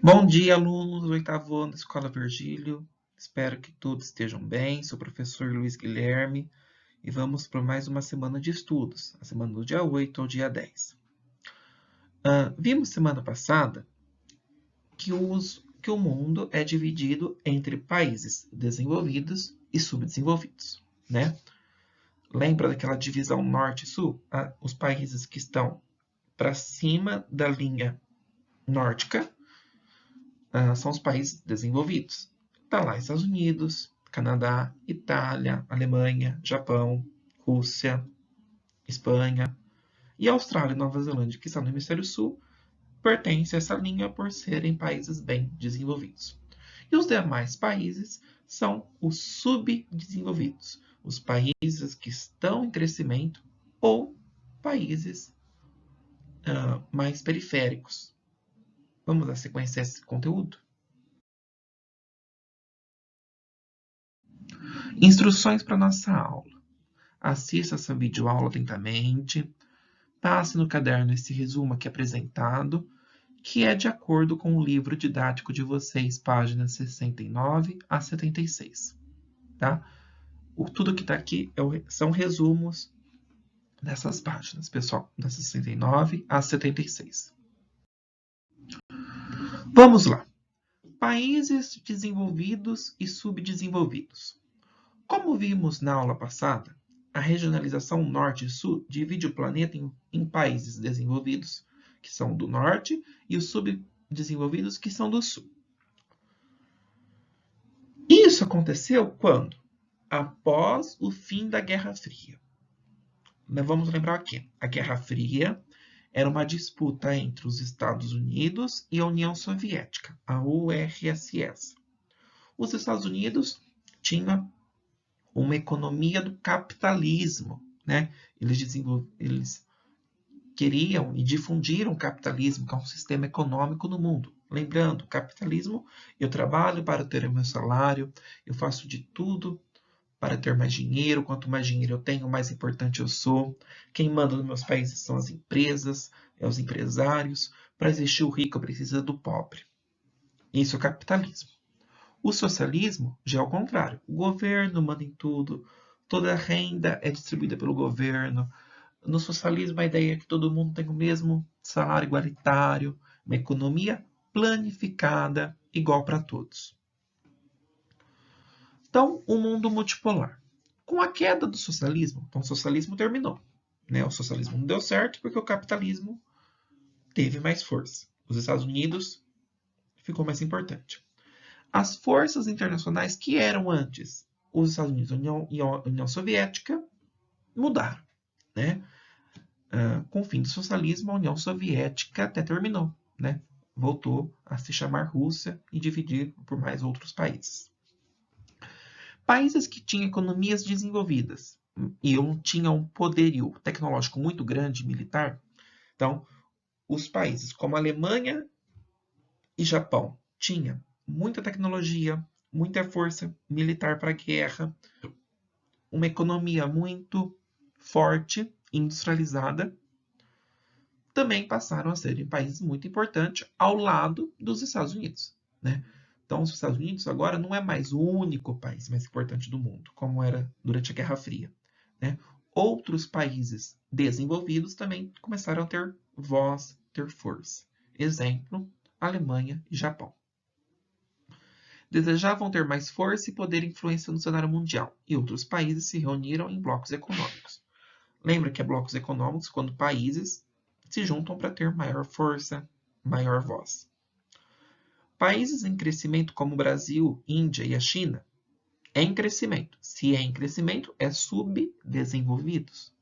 Bom dia, alunos do oitavo ano da Escola Virgílio. Espero que todos estejam bem. Sou o professor Luiz Guilherme e vamos para mais uma semana de estudos, a semana do dia 8 ao dia 10. Vimos semana passada que o mundo é dividido entre países desenvolvidos e subdesenvolvidos, né? Lembra daquela divisão norte e sul? Os países que estão para cima da linha nórdica são os países desenvolvidos. Está lá Estados Unidos, Canadá, Itália, Alemanha, Japão, Rússia, Espanha e Austrália e Nova Zelândia, que estão no hemisfério sul, pertencem a essa linha por serem países bem desenvolvidos. E os demais países são os subdesenvolvidos, os países que estão em crescimento ou países mais periféricos. Vamos dar sequência a esse conteúdo? Instruções para nossa aula. Assista essa videoaula atentamente, passe no caderno esse resumo aqui apresentado, que é de acordo com o livro didático de vocês, páginas 69 a 76. Tá? Tudo que está aqui são resumos dessas páginas, pessoal, das 69 a 76. Vamos lá. Países desenvolvidos e subdesenvolvidos. Como vimos na aula passada, a regionalização norte e sul divide o planeta em países desenvolvidos, que são do norte, e os subdesenvolvidos, que são do sul. Isso aconteceu quando? Após o fim da Guerra Fria. Vamos lembrar aqui, a Guerra Fria era uma disputa entre os Estados Unidos e a União Soviética, a URSS. Os Estados Unidos tinham uma economia do capitalismo, né? Eles queriam e difundiram o capitalismo, que é um sistema econômico no mundo. Lembrando, capitalismo, eu trabalho para ter o meu salário, eu faço de tudo para ter mais dinheiro, quanto mais dinheiro eu tenho, mais importante eu sou. Quem manda nos meus países são as empresas, os empresários. Para existir o rico, precisa do pobre. Isso é o capitalismo. O socialismo já é o contrário. O governo manda em tudo, toda a renda é distribuída pelo governo. No socialismo, a ideia é que todo mundo tem o mesmo salário igualitário, uma economia planificada, igual para todos. Então, um mundo multipolar. Com a queda do socialismo, então o socialismo terminou. Né? O socialismo não deu certo porque o capitalismo teve mais força. Os Estados Unidos ficou mais importante. As forças internacionais que eram antes os Estados Unidos e a União Soviética mudaram. Né? Com o fim do socialismo, a União Soviética até terminou. Né? Voltou a se chamar Rússia e dividir por mais outros países. Países que tinham economias desenvolvidas e tinham um poderio tecnológico muito grande, militar, então, os países como a Alemanha e Japão tinham muita tecnologia, muita força militar para a guerra, uma economia muito forte, industrializada, também passaram a serem países muito importantes ao lado dos Estados Unidos. Né? Então, os Estados Unidos agora não é mais o único país mais importante do mundo, como era durante a Guerra Fria. Né? Outros países desenvolvidos também começaram a ter voz, ter força. Exemplo, Alemanha e Japão. Desejavam ter mais força e poder e influência no cenário mundial, e outros países se reuniram em blocos econômicos. Lembra que é blocos econômicos quando países se juntam para ter maior força, maior voz. Países em crescimento como o Brasil, Índia e a China é em crescimento. Se é em crescimento, é subdesenvolvidos.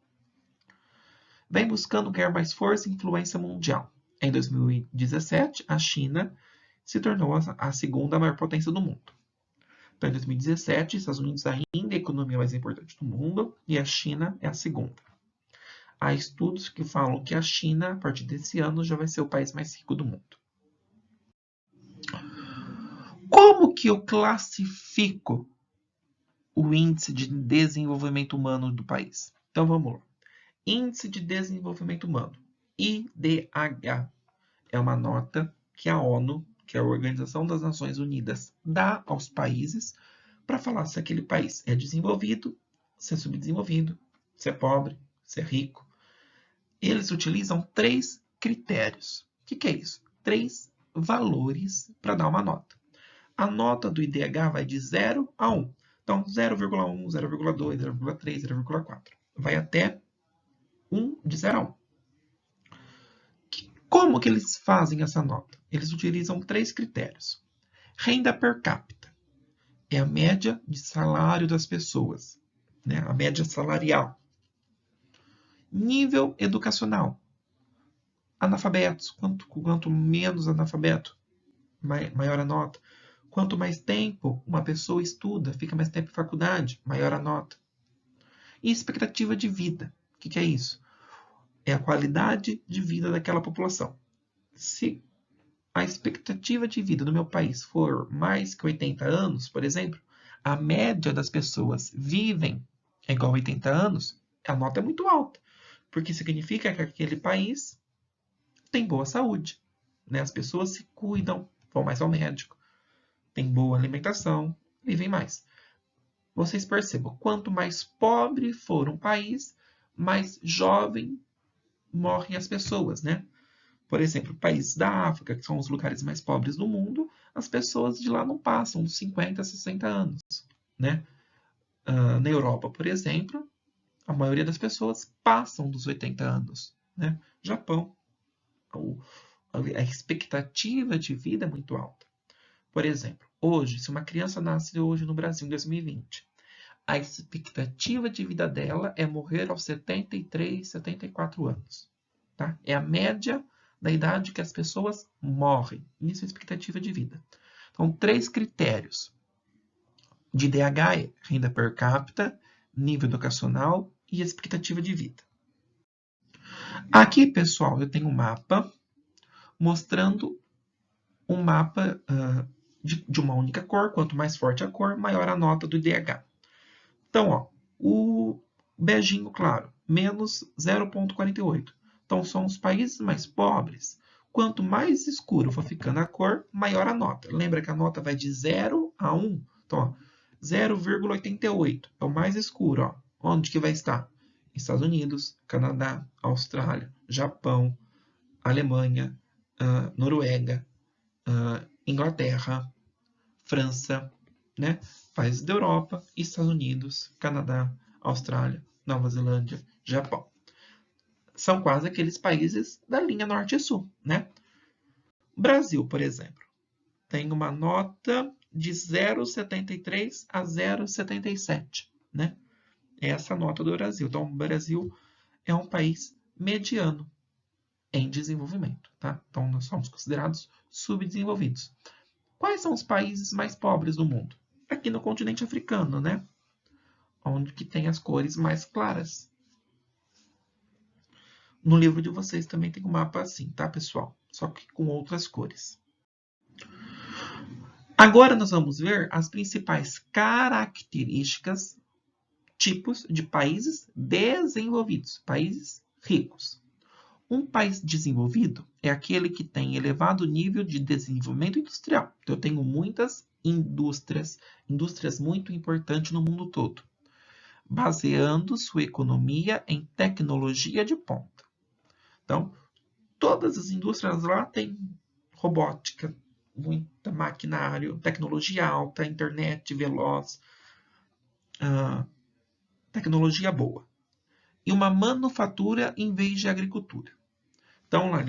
Vem buscando ganhar mais força e influência mundial. Em 2017, a China se tornou a segunda maior potência do mundo. Então, em 2017, os Estados Unidos ainda é a economia mais importante do mundo e a China é a segunda. Há estudos que falam que a China, a partir desse ano, já vai ser o país mais rico do mundo. Como que eu classifico o índice de desenvolvimento humano do país? Então vamos lá. Índice de Desenvolvimento Humano, IDH, é uma nota que a ONU, que a Organização das Nações Unidas dá aos países para falar se aquele país é desenvolvido, se é subdesenvolvido, se é pobre, se é rico. Eles utilizam 3 critérios. O que é isso? 3 valores para dar uma nota. A nota do IDH vai de 0 a 1. Então, 0,1, 0,2, 0,3, 0,4. Vai até 1, de 0 a 1. Como que eles fazem essa nota? Eles utilizam 3 critérios. Renda per capita é a média de salário das pessoas, né? A média salarial. Nível educacional. Analfabetos. Quanto menos analfabeto, maior a nota. Quanto mais tempo uma pessoa estuda, fica mais tempo em faculdade, maior a nota. E expectativa de vida. O que é isso? É a qualidade de vida daquela população. Se a expectativa de vida do meu país for mais que 80 anos, por exemplo, a média das pessoas vivem igual a 80 anos, a nota é muito alta, porque significa que aquele país tem boa saúde, né? As pessoas se cuidam, vão mais ao médico, têm boa alimentação, vivem mais. Vocês percebam, quanto mais pobre for um país, mais jovem morrem as pessoas, né? Por exemplo, países da África, que são os lugares mais pobres do mundo, as pessoas de lá não passam dos 50, 60 anos, né? Na Europa, por exemplo, a maioria das pessoas passam dos 80 anos, né? Japão, a expectativa de vida é muito alta. Por exemplo, hoje, se uma criança nasce hoje no Brasil, em 2020, a expectativa de vida dela é morrer aos 73, 74 anos. Tá? É a média da idade que as pessoas morrem. Isso é a expectativa de vida. Então, 3 critérios de IDH é renda per capita, nível educacional e expectativa de vida. Aqui, pessoal, eu tenho um mapa mostrando um mapa de uma única cor. Quanto mais forte a cor, maior a nota do IDH. Então, ó, o beijinho claro, menos 0,48. Então, são os países mais pobres. Quanto mais escuro for ficando a cor, maior a nota. Lembra que a nota vai de 0 a 1? Então, 0,88 é o mais escuro. Ó. Onde que vai estar? Estados Unidos, Canadá, Austrália, Japão, Alemanha, Noruega, Inglaterra, França, né? Países da Europa, Estados Unidos, Canadá, Austrália, Nova Zelândia, Japão. São quase aqueles países da linha norte e sul, né? Brasil, por exemplo, tem uma nota de 0,73 a 0,77, né? Essa nota do Brasil. Então, o Brasil é um país mediano em desenvolvimento, tá? Então, nós somos considerados subdesenvolvidos. Quais são os países mais pobres do mundo? Aqui no continente africano, né? Onde que tem as cores mais claras. No livro de vocês também tem um mapa assim, tá, pessoal? Só que com outras cores. Agora nós vamos ver as principais características, tipos de países desenvolvidos, países ricos. Um país desenvolvido é aquele que tem elevado nível de desenvolvimento industrial. Então, eu tenho muitas indústrias muito importantes no mundo todo, baseando sua economia em tecnologia de ponta. Então, todas as indústrias lá têm robótica, muito maquinário, tecnologia alta, internet veloz, tecnologia boa. E uma manufatura em vez de agricultura. Então, lá,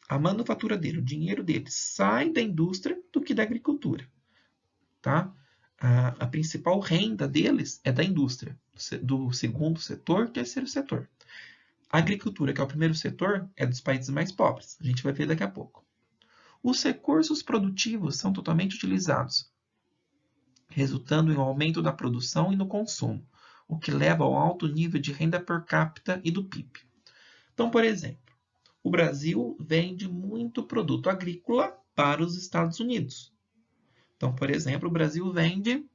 a manufatura dele, o dinheiro deles, sai da indústria do que da agricultura. Tá? A principal renda deles é da indústria, do segundo setor, terceiro setor. A agricultura, que é o primeiro setor, é dos países mais pobres. A gente vai ver daqui a pouco. Os recursos produtivos são totalmente utilizados, resultando em um aumento da produção e no consumo, o que leva ao alto nível de renda per capita e do PIB. Então, por exemplo, o Brasil vende muito produto agrícola para os Estados Unidos. Então, por exemplo, o Brasil vende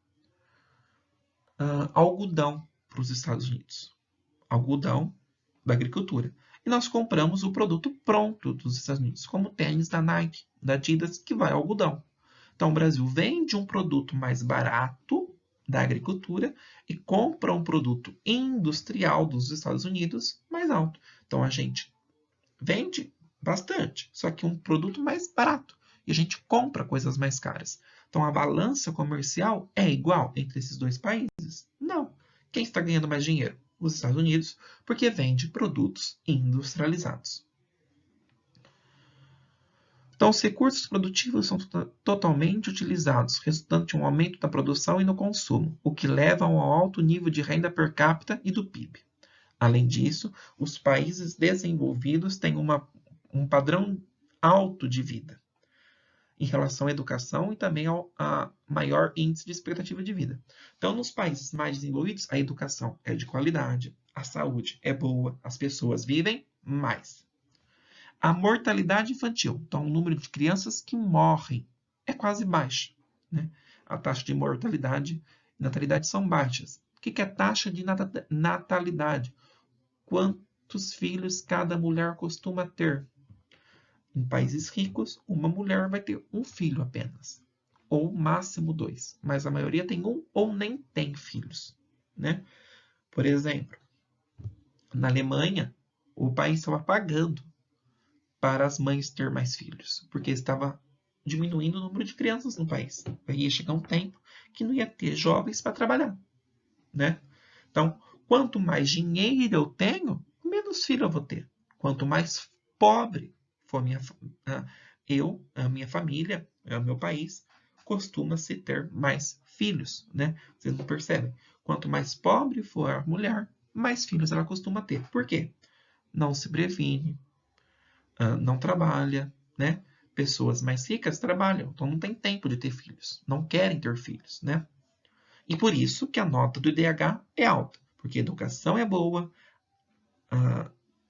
algodão para os Estados Unidos. Algodão da agricultura. e nós compramos o produto pronto dos Estados Unidos, como o tênis da Nike, da Adidas, que vai ao algodão. Então, o Brasil vende um produto mais barato da agricultura e compra um produto industrial dos Estados Unidos mais alto. Então, a gente vende bastante, só que um produto mais barato. E a gente compra coisas mais caras. Então, a balança comercial é igual entre esses dois países? Não. Quem está ganhando mais dinheiro? Os Estados Unidos, porque vende produtos industrializados. Então, os recursos produtivos são totalmente utilizados, resultando de um aumento da produção e no consumo, o que leva a um alto nível de renda per capita e do PIB. Além disso, os países desenvolvidos têm um padrão alto de vida em relação à educação e também a maior índice de expectativa de vida. Então, nos países mais desenvolvidos, a educação é de qualidade, a saúde é boa, as pessoas vivem mais. A mortalidade infantil, então o número de crianças que morrem é quase baixo. Né? A taxa de mortalidade e natalidade são baixas. O que é taxa de natalidade? Quantos filhos cada mulher costuma ter? Em países ricos, uma mulher vai ter um filho apenas, ou máximo 2, mas a maioria tem um ou nem tem filhos. Né? Por exemplo, na Alemanha, o país estava pagando para as mães ter mais filhos, porque estava diminuindo o número de crianças no país. Ia chegar um tempo que não ia ter jovens para trabalhar. Né? Então, quanto mais dinheiro eu tenho, menos filho eu vou ter. Quanto mais pobre for a minha família, o meu país, costuma-se ter mais filhos. Né? Vocês não percebem? Quanto mais pobre for a mulher, mais filhos ela costuma ter. Por quê? Não se previne, não trabalha, né? Pessoas mais ricas trabalham, então não tem tempo de ter filhos, não querem ter filhos, né? E por isso que a nota do IDH é alta, porque a educação é boa,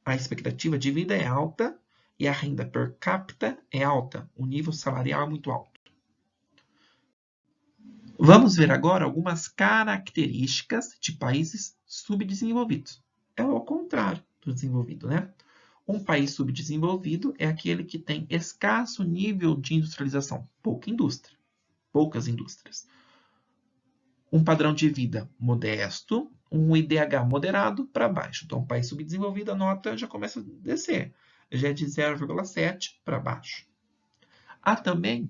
a expectativa de vida é alta e a renda per capita é alta, o nível salarial é muito alto. Vamos ver agora algumas características de países subdesenvolvidos. É o contrário do desenvolvido, né? Um país subdesenvolvido é aquele que tem escasso nível de industrialização, pouca indústria, poucas indústrias. Um padrão de vida modesto, um IDH moderado para baixo. Então, um país subdesenvolvido, a nota já começa a descer, já é de 0,7 para baixo. Há também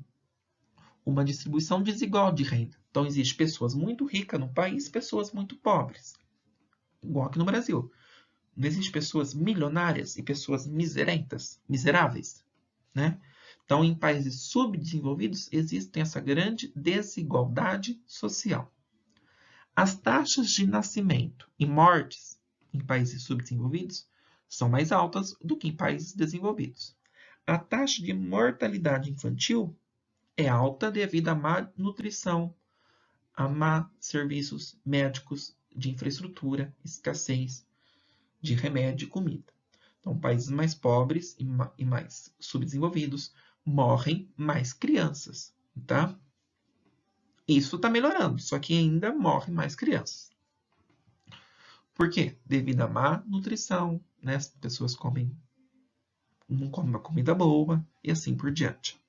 uma distribuição desigual de renda. Então, existem pessoas muito ricas no país, pessoas muito pobres, igual aqui no Brasil. Não existem pessoas milionárias e pessoas miseráveis, né? Então, em países subdesenvolvidos, existe essa grande desigualdade social. As taxas de nascimento e mortes em países subdesenvolvidos são mais altas do que em países desenvolvidos. A taxa de mortalidade infantil é alta devido à má nutrição, a má serviços médicos de infraestrutura, escassez de remédio e comida. Então, países mais pobres e mais subdesenvolvidos morrem mais crianças, tá? Isso está melhorando, só que ainda morrem mais crianças. Por quê? Devido à má nutrição, né? As pessoas não comem uma comida boa e assim por diante.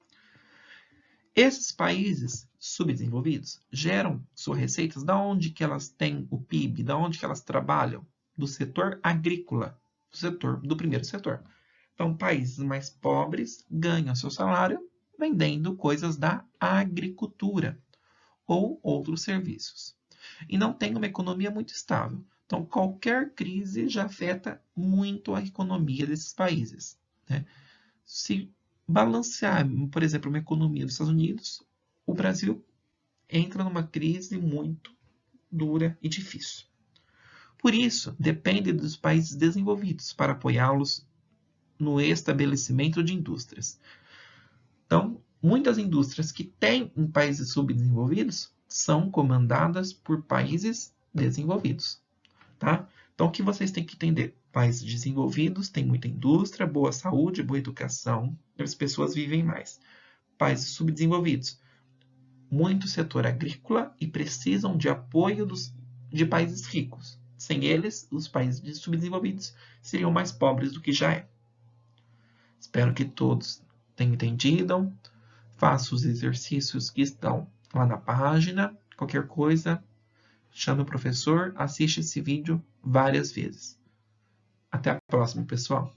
Esses países subdesenvolvidos geram suas receitas da onde que elas têm o PIB, da onde que elas trabalham? Do setor agrícola, do primeiro setor. Então, países mais pobres ganham seu salário vendendo coisas da agricultura ou outros serviços. E não tem uma economia muito estável. Então, qualquer crise já afeta muito a economia desses países. Né? Se balancear, por exemplo, uma economia dos Estados Unidos, o Brasil entra numa crise muito dura e difícil. Por isso, depende dos países desenvolvidos para apoiá-los no estabelecimento de indústrias. Então, muitas indústrias que têm em países subdesenvolvidos são comandadas por países desenvolvidos. Tá? Então, o que vocês têm que entender? Países desenvolvidos têm muita indústria, boa saúde, boa educação, e as pessoas vivem mais. Países subdesenvolvidos, muito setor agrícola e precisam de apoio de países ricos. Sem eles, os países subdesenvolvidos seriam mais pobres do que já é. Espero que todos tenham entendido. Faça os exercícios que estão lá na página. Qualquer coisa, chame o professor, assiste esse vídeo várias vezes. Até a próxima, pessoal!